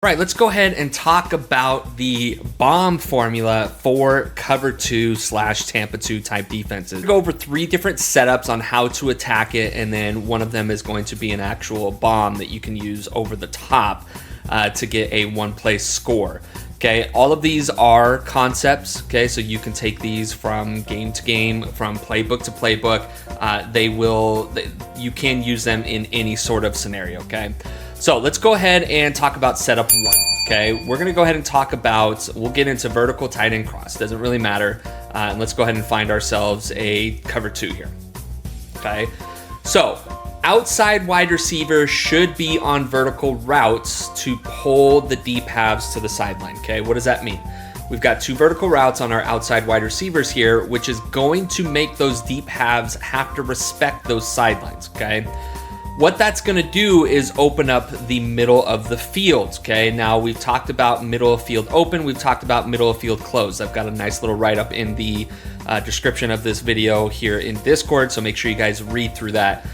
Right, let's go ahead and talk about the bomb formula for cover 2/Tampa 2 type defenses. We'll go over 3 different setups on how to attack it, and then one of them is going to be an actual bomb that you can use over the top to get a one-play score. Okay, all of these are concepts, okay, so you can take these from game to game, from playbook to playbook. You can use them in any sort of scenario, okay? So let's go ahead and talk about setup 1, okay? We're gonna go ahead and talk about, we'll get into vertical tight end cross, doesn't really matter. And let's go ahead and find ourselves a cover 2 here, okay? So outside wide receiver should be on vertical routes to pull the deep halves to the sideline, okay? What does that mean? We've got 2 vertical routes on our outside wide receivers here, which is going to make those deep halves have to respect those sidelines, okay? What that's going to do is open up the middle of the field, okay? Now, we've talked about middle of field open. We've talked about middle of field closed. I've got a nice little write-up in the description of this video here in Discord, so make sure you guys read through that.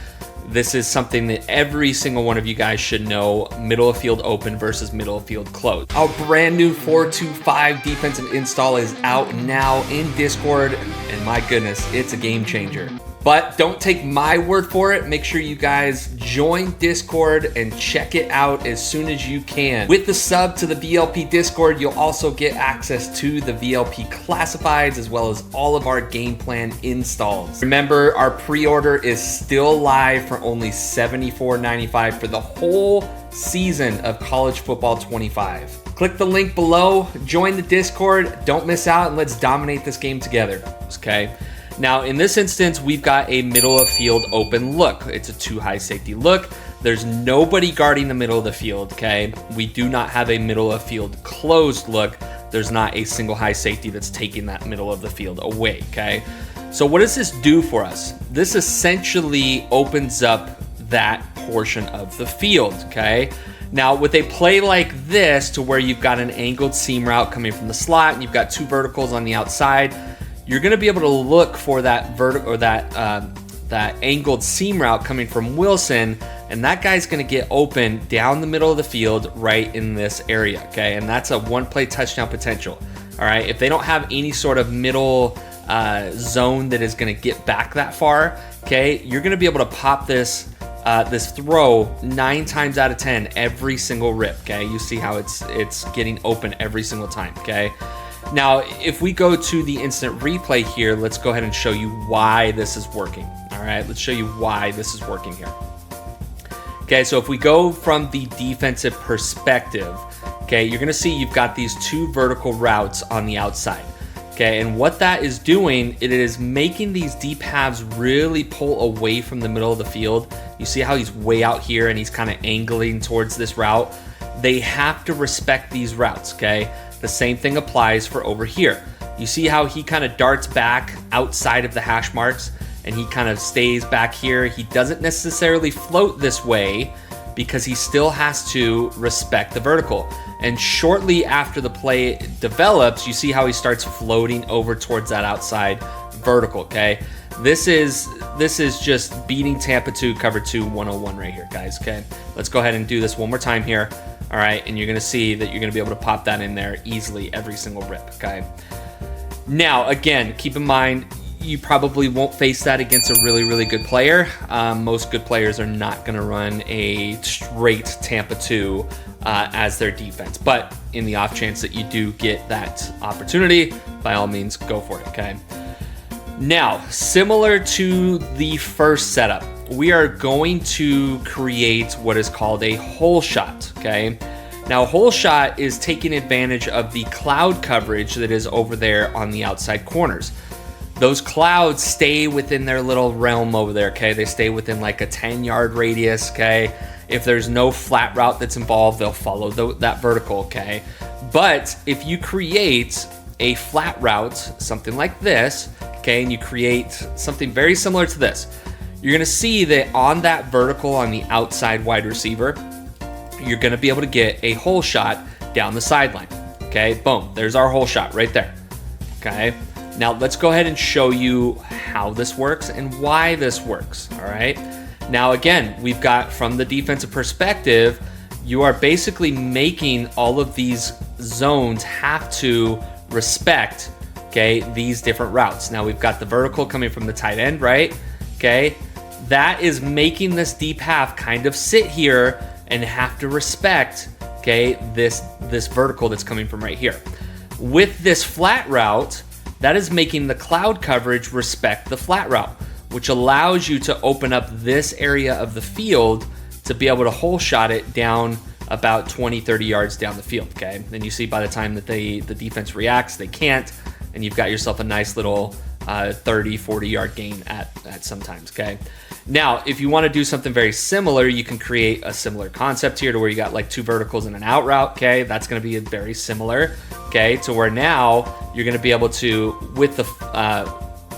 This is something that every single one of you guys should know, middle of field open versus middle of field closed. Our brand new 425 defensive install is out now in Discord, and my goodness, it's a game changer. But don't take my word for it. Make sure you guys join Discord and check it out as soon as you can. With the sub to the VLP Discord, you'll also get access to the VLP classifieds as well as all of our game plan installs. Remember, our pre-order is still live for only $74.95 for the whole season of College Football 25. Click the link below, join the Discord, don't miss out, and let's dominate this game together, okay? Now, in this instance, we've got a middle of field open look. It's a 2 high safety look. There's nobody guarding the middle of the field, okay? We do not have a middle of field closed look. There's not a single high safety that's taking that middle of the field away, okay? So what does this do for us? This essentially opens up that portion of the field, okay? Now, with a play like this, to where you've got an angled seam route coming from the slot and you've got 2 verticals on the outside, you're going to be able to look for that vertical or that angled seam route coming from Wilson, and that guy's going to get open down the middle of the field right in this area, okay? And that's a one-play touchdown potential, all right? If they don't have any sort of middle zone that is going to get back that far, okay, you're going to be able to pop this throw 9 times out of 10 every single rip, okay? You see how it's getting open every single time, okay? Now, if we go to the instant replay here, let's go ahead and show you why this is working. All right, let's show you why this is working here. Okay, so if we go from the defensive perspective, okay, you're gonna see you've got these 2 vertical routes on the outside. Okay, and what that is doing, it is making these deep halves really pull away from the middle of the field. You see how he's way out here and he's kind of angling towards this route? They have to respect these routes, okay? The same thing applies for over here. You see how he kind of darts back outside of the hash marks and he kind of stays back here. He doesn't necessarily float this way because he still has to respect the vertical. And shortly after the play develops, you see how he starts floating over towards that outside vertical, okay? This is just beating Tampa 2 cover 2 101 right here, guys, okay? Let's go ahead and do this one more time here. All right, and you're gonna see that you're gonna be able to pop that in there easily every single rip, okay? Now, again, keep in mind, you probably won't face that against a really, really good player. Most good players are not gonna run a straight Tampa 2 as their defense, but in the off chance that you do get that opportunity, by all means, go for it, okay? Now, similar to the first setup, we are going to create what is called a hole shot, okay? Now, a hole shot is taking advantage of the cloud coverage that is over there on the outside corners. Those clouds stay within their little realm over there, okay? They stay within like a 10-yard radius, okay? If there's no flat route that's involved, they'll follow that vertical, okay? But if you create a flat route, something like this, okay, and you create something very similar to this, you're gonna see that on that vertical on the outside wide receiver, you're gonna be able to get a hole shot down the sideline, okay? Boom, there's our hole shot right there, okay? Now let's go ahead and show you how this works and why this works, all right? Now again, we've got from the defensive perspective, you are basically making all of these zones have to respect, okay, these different routes. Now we've got the vertical coming from the tight end, right? Okay, that is making this deep half kind of sit here and have to respect, okay, this vertical that's coming from right here. With this flat route, that is making the cloud coverage respect the flat route, which allows you to open up this area of the field to be able to hole shot it down about 20, 30 yards down the field, okay? Then you see by the time that the defense reacts, they can't, and you've got yourself a nice little 30, 40 yard gain at sometimes, okay? Now, if you want to do something very similar, you can create a similar concept here to where you got like two verticals and an out route, okay? That's going to be very similar, okay? To where now you're going to be able to, with the,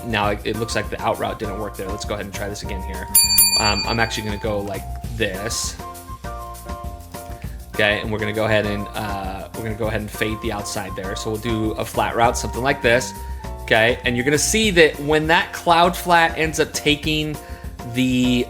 now it looks like the out route didn't work there. Let's go ahead and try this again here. I'm actually going to go like this, okay? And we're going to go ahead and fade the outside there. So we'll do a flat route, something like this, okay? And you're going to see that when that cloud flat ends up taking the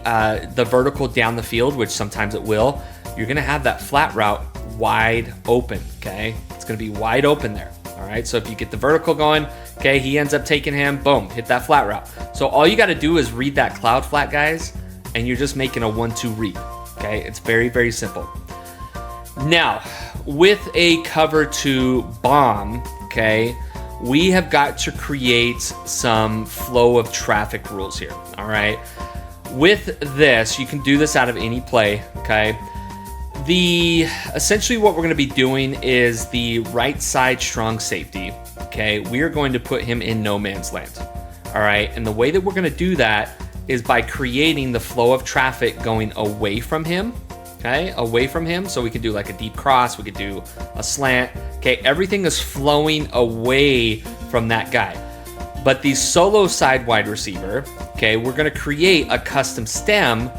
vertical down the field, which sometimes it will, you're gonna have that flat route wide open, okay? It's gonna be wide open there, all right? So if you get the vertical going, okay, he ends up taking him, boom, hit that flat route. So all you gotta do is read that cloud flat, guys, and you're just making a 1-2 read, okay? It's very, very simple. Now, with a cover 2 bomb, okay, we have got to create some flow of traffic rules here, all right? With this, you can do this out of any play, okay? Essentially what we're going to be doing is the right side strong safety, okay? We are going to put him in no man's land, all right? And the way that we're going to do that is by creating the flow of traffic going away from him, okay? Away from him, so we can do like a deep cross, we could do a slant, okay? Everything is flowing away from that guy. But the solo side wide receiver, okay, we're going to create a custom stem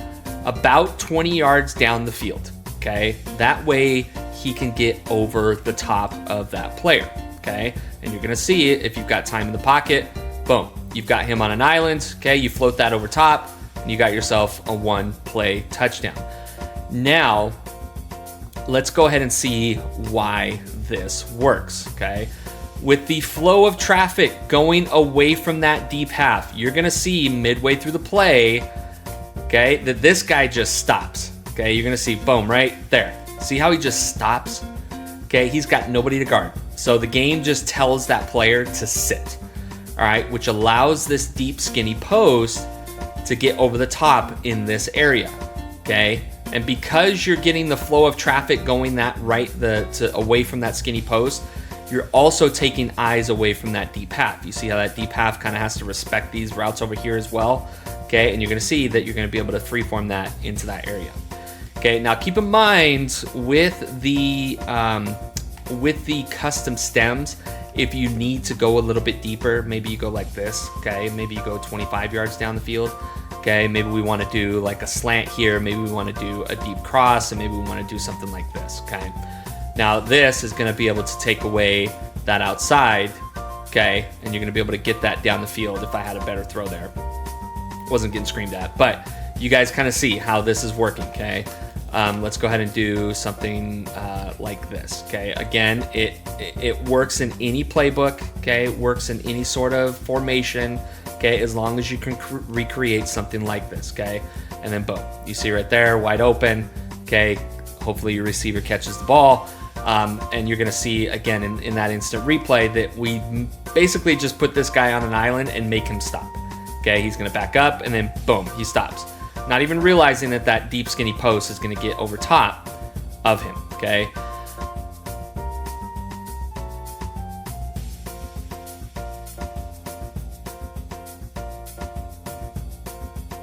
about 20 yards down the field, okay? That way he can get over the top of that player, okay? And you're going to see it if you've got time in the pocket. Boom, you've got him on an island, okay? You float that over top, and you got yourself a 1-play touchdown. Now, let's go ahead and see why this works, okay? With the flow of traffic going away from that deep half, you're going to see midway through the play, okay, that this guy just stops, okay? You're going to see, boom, right there. See how he just stops? Okay, he's got nobody to guard. So the game just tells that player to sit, all right, which allows this deep, skinny post to get over the top in this area, okay? And because you're getting the flow of traffic going that away from that skinny post, you're also taking eyes away from that deep half. You see how that deep half kind of has to respect these routes over here as well, okay? And you're going to see that you're going to be able to freeform that into that area. Okay, now keep in mind with the custom stems, if you need to go a little bit deeper, maybe you go like this, okay? Maybe you go 25 yards down the field, okay? Maybe we want to do like a slant here, maybe we want to do a deep cross, and maybe we want to do something like this, okay? Now this is going to be able to take away that outside, okay? And you're going to be able to get that down the field if I had a better throw there. Wasn't getting screamed at, but you guys kind of see how this is working, okay? Let's go ahead and do something like this, okay? Again, it works in any playbook, okay? It works in any sort of formation, okay? As long as you can recreate something like this, okay? And then boom, you see right there, wide open, okay? Hopefully your receiver catches the ball. And you're going to see, again, in that instant replay that we basically just put this guy on an island and make him stop. Okay, he's going to back up, and then boom, he stops. Not even realizing that deep, skinny post is going to get over top of him, okay?